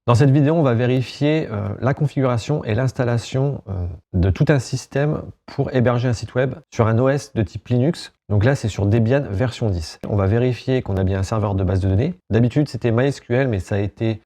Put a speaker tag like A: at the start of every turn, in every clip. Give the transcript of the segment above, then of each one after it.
A: Dans cette vidéo, on va vérifier la configuration et l'installation de tout un système pour héberger un site web sur un OS de type Linux. Donc là, c'est sur Debian version 10. On va vérifier qu'on a bien un serveur de base de données. D'habitude, c'était MySQL, mais ça a été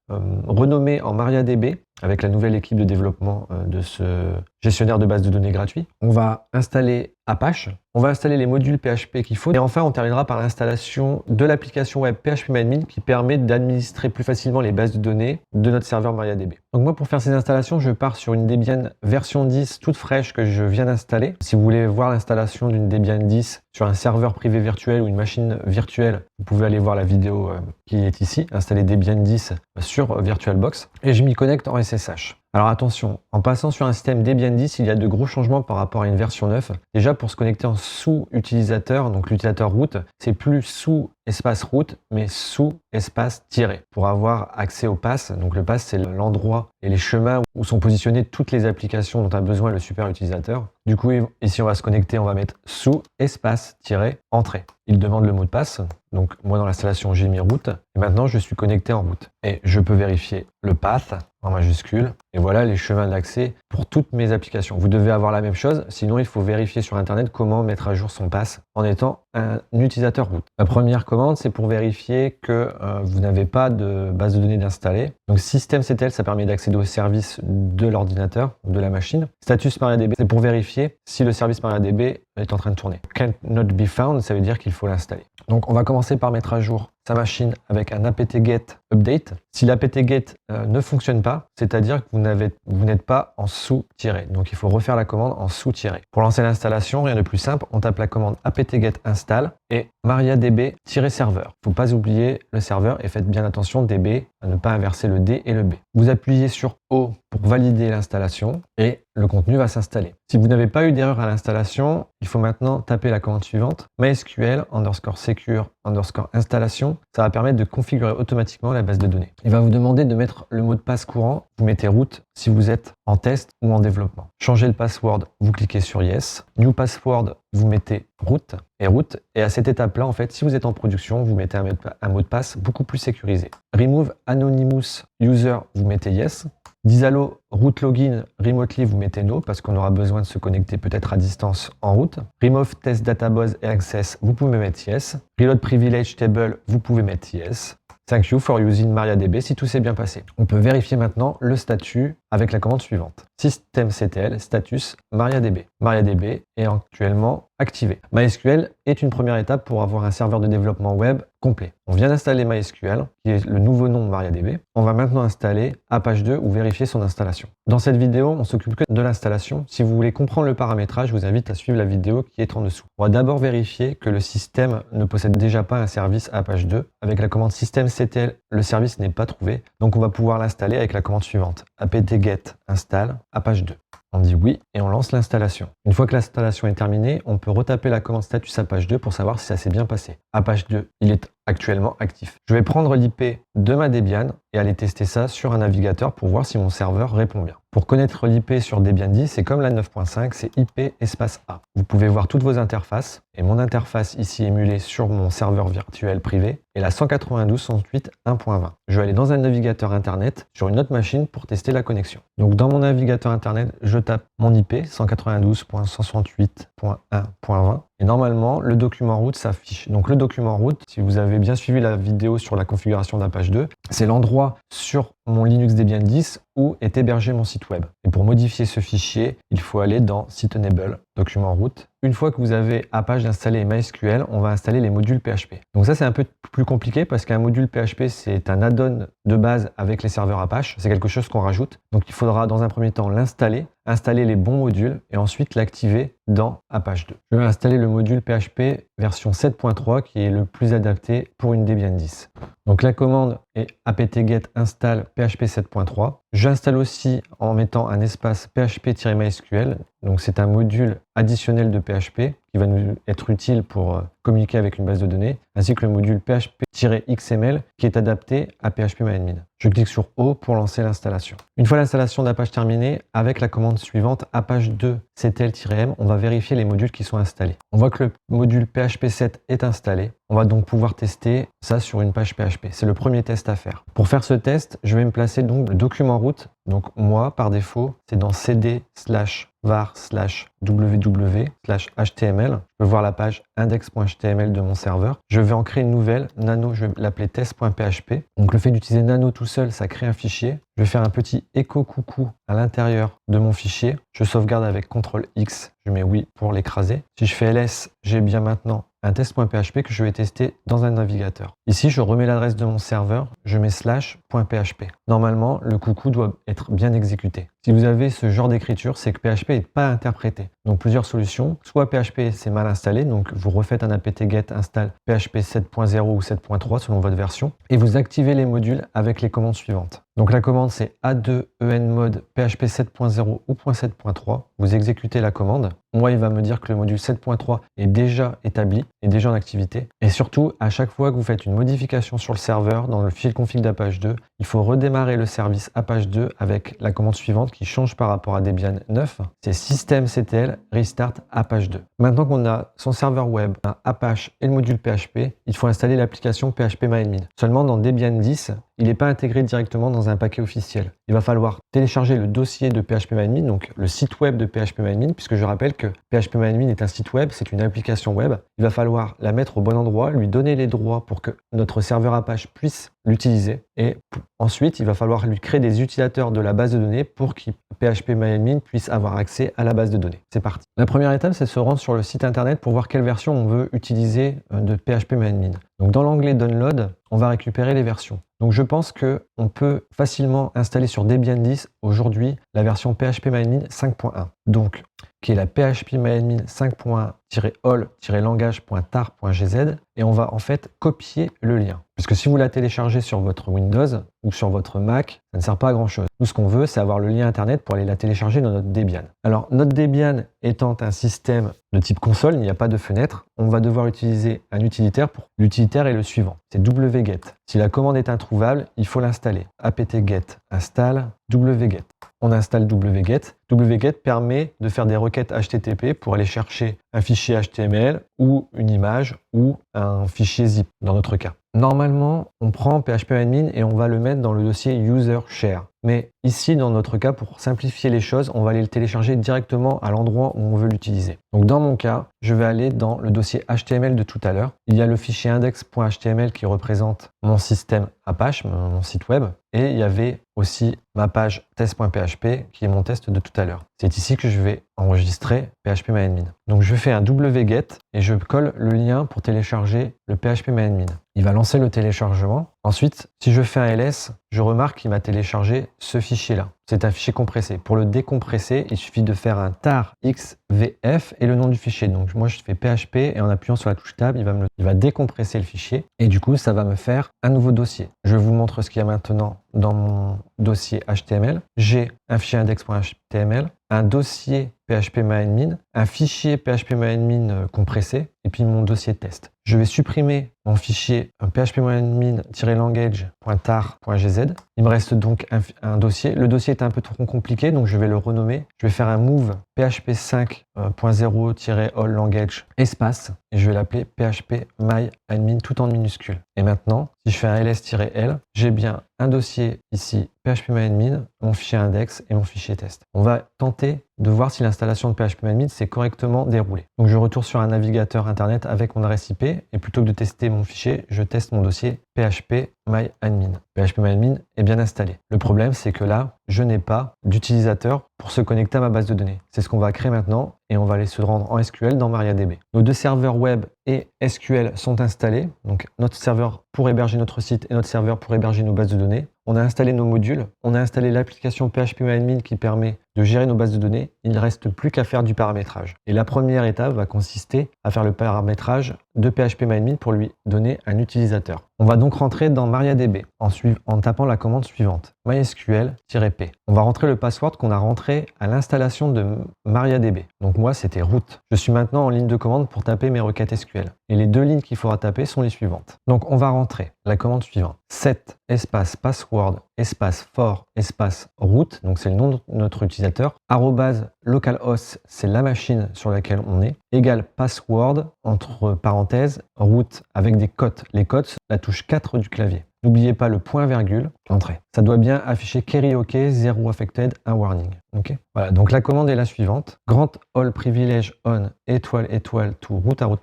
A: renommé en MariaDB avec la nouvelle équipe de développement de ce gestionnaire de base de données gratuit. On va installer Apache. On va installer les modules PHP qu'il faut. Et enfin, on terminera par l'installation de l'application web PHPMadmin qui permet d'administrer plus facilement les bases de données de notre serveur MariaDB. Donc moi, pour faire ces installations, je pars sur une Debian version 10 toute fraîche que je viens d'installer. Si vous voulez voir l'installation d'une Debian 10 sur un serveur privé virtuel ou une machine virtuelle, vous pouvez aller voir la vidéo qui est ici, installer Debian 10 sur VirtualBox. Et je m'y connecte en SSH. Alors attention, en passant sur un système Debian 10, il y a de gros changements par rapport à une version 9. Déjà, pour se connecter en sous-utilisateur, donc l'utilisateur root, c'est plus sous espace root, mais sous espace tiré, pour avoir accès au pass. Donc le pass, c'est l'endroit et les chemins où sont positionnées toutes les applications dont a besoin le super utilisateur. Du coup, ici, on va se connecter, on va mettre sous espace tiré entrée. Il demande le mot de passe. Donc moi, dans l'installation, j'ai mis root. Et maintenant, je suis connecté en root. Et je peux vérifier le path en majuscule. Et voilà les chemins d'accès pour toutes mes applications. Vous devez avoir la même chose. Sinon, il faut vérifier sur Internet comment mettre à jour son pass en étant un utilisateur root. La première commande, c'est pour vérifier que vous n'avez pas de base de données d'installer. Donc systemctl, ça permet d'accéder au service de l'ordinateur, de la machine. Status MariaDB, c'est pour vérifier si le service MariaDB est en train de tourner. Can't not be found, ça veut dire qu'il faut l'installer. Donc on va commencer par mettre à jour sa machine avec un apt-get update. Si l'apt-get ne fonctionne pas, c'est-à-dire que vous n'êtes pas en sous-tiré. Donc il faut refaire la commande en sous-tiré. Pour lancer l'installation, rien de plus simple, on tape la commande apt-get install et MariaDB-serveur. Il ne faut pas oublier le serveur et faites bien attention DB à ne pas inverser le D et le B. Vous appuyez sur O pour valider l'installation et le contenu va s'installer. Si vous n'avez pas eu d'erreur à l'installation, il faut maintenant taper la commande suivante, mysql_secure_installation. Ça va permettre de configurer automatiquement la base de données. Il va vous demander de mettre le mot de passe courant. Vous mettez root si vous êtes en test ou en développement. Changez le password, vous cliquez sur Yes. New password, vous mettez root et root. Et à cette étape-là, en fait, si vous êtes en production, vous mettez un mot de passe beaucoup plus sécurisé. Remove anonymous user, vous mettez Yes. Disallow root login remotely, vous mettez no parce qu'on aura besoin de se connecter peut-être à distance en route. Remove test database et access, vous pouvez mettre yes. Reload privilege table, vous pouvez mettre yes. Thank you for using MariaDB si tout s'est bien passé. On peut vérifier maintenant le statut avec la commande suivante. Systemctl status MariaDB. MariaDB est actuellement activé. MySQL est une première étape pour avoir un serveur de développement web complet. On vient d'installer MySQL, qui est le nouveau nom de MariaDB. On va maintenant installer Apache 2 ou vérifier son installation. Dans cette vidéo, on s'occupe que de l'installation. Si vous voulez comprendre le paramétrage, je vous invite à suivre la vidéo qui est en dessous. On va d'abord vérifier que le système ne possède déjà pas un service Apache 2. Avec la commande systemctl, le service n'est pas trouvé. Donc on va pouvoir l'installer avec la commande suivante. apt-get install Apache 2. On dit oui et on lance l'installation. Une fois que l'installation est terminée, on peut retaper la commande status Apache 2 pour savoir si ça s'est bien passé. Apache 2, il est actuellement actif. Je vais prendre l'IP de ma Debian et aller tester ça sur un navigateur pour voir si mon serveur répond bien. Pour connaître l'IP sur Debian 10, c'est comme la 9.5, c'est IP espace A. Vous pouvez voir toutes vos interfaces et mon interface ici émulée sur mon serveur virtuel privé est la 192.168.1.20. Je vais aller dans un navigateur internet sur une autre machine pour tester la connexion. Donc dans mon navigateur internet, je tape mon IP 192.168.1.20 et normalement le document root s'affiche. Donc le document root, si vous avez bien suivi la vidéo sur la configuration d'Apache 2, c'est l'endroit sur mon Linux Debian 10 où est hébergé mon site web. Et pour modifier ce fichier, il faut aller dans Site Enable, document root. Une fois que vous avez Apache installé et MySQL, on va installer les modules PHP. Donc ça, c'est un peu plus compliqué parce qu'un module PHP, c'est un add-on de base avec les serveurs Apache. C'est quelque chose qu'on rajoute. Donc il faudra dans un premier temps l'installer, installer les bons modules et ensuite l'activer dans Apache 2. Je vais installer le module PHP version 7.3 qui est le plus adapté pour une Debian 10. Donc la commande est apt-get install php 7.3. J'installe aussi en mettant un espace php-mysql Donc c'est un module additionnel de PHP qui va nous être utile pour communiquer avec une base de données, ainsi que le module PHP-XML qui est adapté à PHP-MyAdmin. Je clique sur O pour lancer l'installation. Une fois l'installation d'Apache terminée, avec la commande suivante, apache2ctl-m, on va vérifier les modules qui sont installés. On voit que le module PHP7 est installé. On va donc pouvoir tester ça sur une page PHP. C'est le premier test à faire. Pour faire ce test, je vais me placer donc le document route. Donc moi, par défaut, c'est dans cd/var/ww/html. Je peux voir la page index.html de mon serveur. Je vais en créer une nouvelle, nano, je vais l'appeler test.php. Donc le fait d'utiliser nano tout seul, ça crée un fichier. Je vais faire un petit écho coucou à l'intérieur de mon fichier. Je sauvegarde avec CTRL-X. Je mets oui pour l'écraser. Si je fais ls, j'ai bien maintenant un test.php que je vais tester dans un navigateur. Ici, je remets l'adresse de mon serveur, je mets /.php. Normalement, le coucou doit être bien exécuté. Si vous avez ce genre d'écriture, c'est que PHP n'est pas interprété. Donc plusieurs solutions. Soit PHP c'est mal installé, donc vous refaites un apt-get install PHP 7.0 ou 7.3 selon votre version, et vous activez les modules avec les commandes suivantes. Donc la commande c'est a2enmod php 7.0 ou .7.3. Vous exécutez la commande. Moi, il va me dire que le module 7.3 est déjà établi, est déjà en activité. Et surtout, à chaque fois que vous faites une modification sur le serveur, dans le fichier config d'Apache 2, il faut redémarrer le service Apache 2 avec la commande suivante qui change par rapport à Debian 9. C'est systemctl restart Apache 2. Maintenant qu'on a son serveur web, un Apache et le module PHP, il faut installer l'application PHP-MyAdmin. Seulement dans Debian 10, il n'est pas intégré directement dans un paquet officiel. Il va falloir télécharger le dossier de PHP-MyAdmin, donc le site web de PHP-MyAdmin, puisque je rappelle que PHP-MyAdmin est un site web, c'est une application web. Il va falloir la mettre au bon endroit, lui donner les droits pour que notre serveur Apache puisse l'utiliser. Et ensuite, il va falloir lui créer des utilisateurs de la base de données pour que PHP-MyAdmin puisse avoir accès à la base de données. C'est parti. La première étape, c'est de se rendre sur le site internet pour voir quelle version on veut utiliser de PHP-MyAdmin. Donc dans l'onglet Download, on va récupérer les versions. Donc je pense qu'on peut facilement installer sur Debian 10 aujourd'hui la version PHP-MyAdmin 5.1. Donc, qui est la PHP-MyAdmin 5.1-all-langage.tar.gz, et on va en fait copier le lien. Puisque si vous la téléchargez sur votre Windows ou sur votre Mac, ça ne sert pas à grand chose. Nous, ce qu'on veut, c'est avoir le lien internet pour aller la télécharger dans notre Debian. Alors, notre Debian étant un système de type console, il n'y a pas de fenêtre, on va devoir utiliser un utilitaire. L'utilitaire est le suivant, c'est wget. Si la commande est introuvable, il faut l'installer. apt-get install wget. On installe wget. Wget permet de faire des requêtes HTTP pour aller chercher un fichier HTML ou une image ou un fichier zip dans notre cas. Normalement, on prend PHP-MyAdmin et on va le mettre dans le dossier user share. Mais ici, dans notre cas, pour simplifier les choses, on va aller le télécharger directement à l'endroit où on veut l'utiliser. Donc dans mon cas, je vais aller dans le dossier HTML de tout à l'heure. Il y a le fichier index.html qui représente mon système Apache, mon site web. Et il y avait aussi ma page test.php qui est mon test de tout à l'heure. C'est ici que je vais enregistrer PHP-MyAdmin. Donc je fais un wget et je colle le lien pour télécharger le PHP-MyAdmin. Il va lancer le téléchargement. Ensuite, si je fais un ls, je remarque qu'il m'a téléchargé ce fichier-là. C'est un fichier compressé. Pour le décompresser, il suffit de faire un tar xvf et le nom du fichier. Donc moi, je fais PHP et en appuyant sur la touche Tab, il va décompresser le fichier. Et du coup, ça va me faire un nouveau dossier. Je vous montre ce qu'il y a maintenant dans mon dossier HTML. J'ai un fichier index.html, un dossier PHP-MyAdmin, un fichier PHP-MyAdmin compressé et puis mon dossier test. Je vais supprimer mon fichier php-myadmin-langage.tar.gz. Il me reste donc un dossier. Le dossier est un peu trop compliqué, donc je vais le renommer. Je vais faire un move php5.0-all-langage espace et je vais l'appeler php-myadmin tout en minuscule. Et maintenant, si je fais un ls-l, j'ai bien un dossier ici php-myadmin, mon fichier index et mon fichier test. On va tenter de voir si l'installation de PHP-MyAdmin s'est correctement déroulée. Donc je retourne sur un navigateur internet avec mon adresse IP et plutôt que de tester mon fichier, je teste mon dossier PHP-MyAdmin. PHP-MyAdmin est bien installé. Le problème, c'est que là, je n'ai pas d'utilisateur pour se connecter à ma base de données. C'est ce qu'on va créer maintenant et on va aller se rendre en SQL dans MariaDB. Nos deux serveurs web et SQL sont installés. Donc notre serveur pour héberger notre site et notre serveur pour héberger nos bases de données. On a installé nos modules. On a installé l'application PHP-MyAdmin qui permet de gérer nos bases de données, il ne reste plus qu'à faire du paramétrage. Et la première étape va consister à faire le paramétrage de PHP-MyAdmin pour lui donner un utilisateur. On va donc rentrer dans MariaDB en tapant la commande suivante, mysql-p. On va rentrer le password qu'on a rentré à l'installation de MariaDB. Donc moi, c'était root. Je suis maintenant en ligne de commande pour taper mes requêtes SQL. Et les deux lignes qu'il faudra taper sont les suivantes. Donc on va rentrer la commande suivante, set espace password espace for espace root, donc c'est le nom de notre utilisateur, arrobase localhost, c'est la machine sur laquelle on est, égale password, entre parenthèses, root avec des cotes. Les cotes, la touche 4 du clavier. N'oubliez pas le point virgule, entrée. Ça doit bien afficher carry OK, 0 affected, un warning. Okay, voilà, donc la commande est la suivante. Grant all privilege on étoile to root à root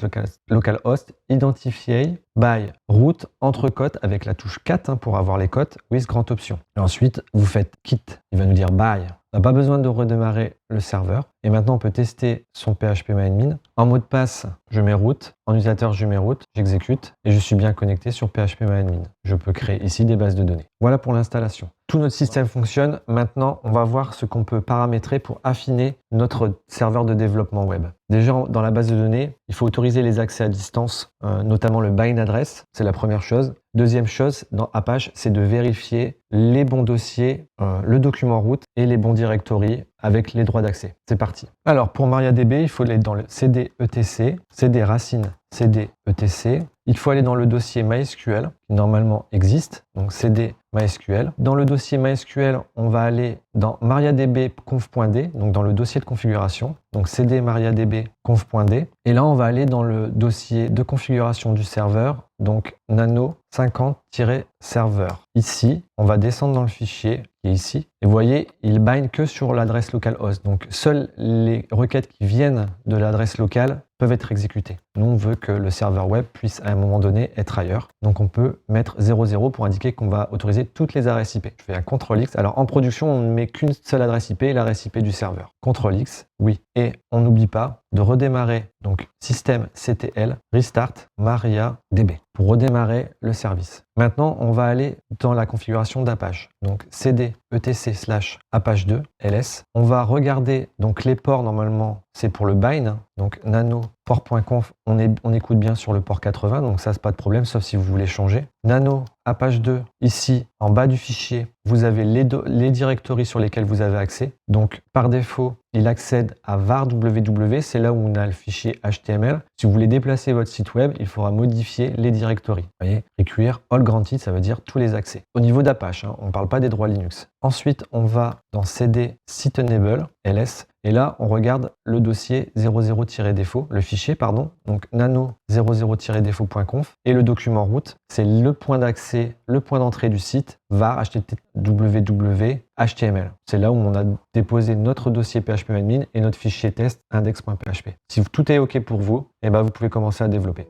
A: localhost identifié by root entre cotes avec la touche 4 pour avoir les cotes with grant option. Et ensuite, vous faites quit. Il va nous dire by. On n'a pas besoin de redémarrer le serveur. Et maintenant, on peut tester son PHP-MyAdmin. En mot de passe, je mets root. En utilisateur, je mets root. J'exécute et je suis bien connecté sur PHP-MyAdmin. Je peux créer ici des bases de données. Voilà pour l'installation. Tout notre système fonctionne. Maintenant, on va voir ce qu'on peut paramétrer pour affiner notre serveur de développement web. Déjà, dans la base de données, il faut autoriser les accès à distance, notamment le bind address. C'est la première chose. Deuxième chose, dans Apache, c'est de vérifier les bons dossiers, le document root et les bons directories avec les droits d'accès. C'est parti. Alors, pour MariaDB, il faut aller dans le cd etc, cd racine cd etc. Il faut aller dans le dossier MySQL, qui normalement existe, donc cd MySQL. Dans le dossier MySQL, on va aller dans MariaDB conf.d, donc dans le dossier de configuration, donc cd MariaDB conf.d. Et là, on va aller dans le dossier de configuration du serveur, donc nano 50-serveur. Ici, on va descendre dans le fichier qui est ici. Et vous voyez, il bind que sur l'adresse localhost. Donc, seules les requêtes qui viennent de l'adresse locale peuvent être exécutées. Nous, on veut que le serveur web puisse à un moment donné être ailleurs. Donc, on peut mettre 00 pour indiquer qu'on va autoriser toutes les adresses IP. Je fais un CTRL-X. Alors, en production, on ne met qu'une seule adresse IP, l'adresse IP du serveur. CTRL-X, oui. Et on n'oublie pas de redémarrer donc systemctl restart MariaDB pour redémarrer le service. Maintenant, on va aller dans la configuration d'Apache. Donc cd etc/apache2 ls. On va regarder donc les ports, normalement, c'est pour le bind. Donc nano port.conf, on écoute bien sur le port 80, donc ça, c'est pas de problème, sauf si vous voulez changer. Nano Apache2, ici, en bas du fichier, vous avez les directories sur lesquelles vous avez accès. Donc, par défaut, il accède à var www, c'est là où on a le fichier HTML. Si vous voulez déplacer votre site web, il faudra modifier les directories. Vous voyez, require all granted, ça veut dire tous les accès. Au niveau d'Apache, on ne parle pas des droits Linux. Ensuite, on va dans cd site enable, ls, et là, on regarde le dossier 00-défaut, le fichier, pardon, donc nano 00-défaut.conf, et le document root, c'est le point d'accès, le point d'entrée du site, var http html. C'est là où on a déposé notre dossier PHP-MyAdmin et notre fichier test index.php. Si tout est OK pour vous, eh ben vous pouvez commencer à développer.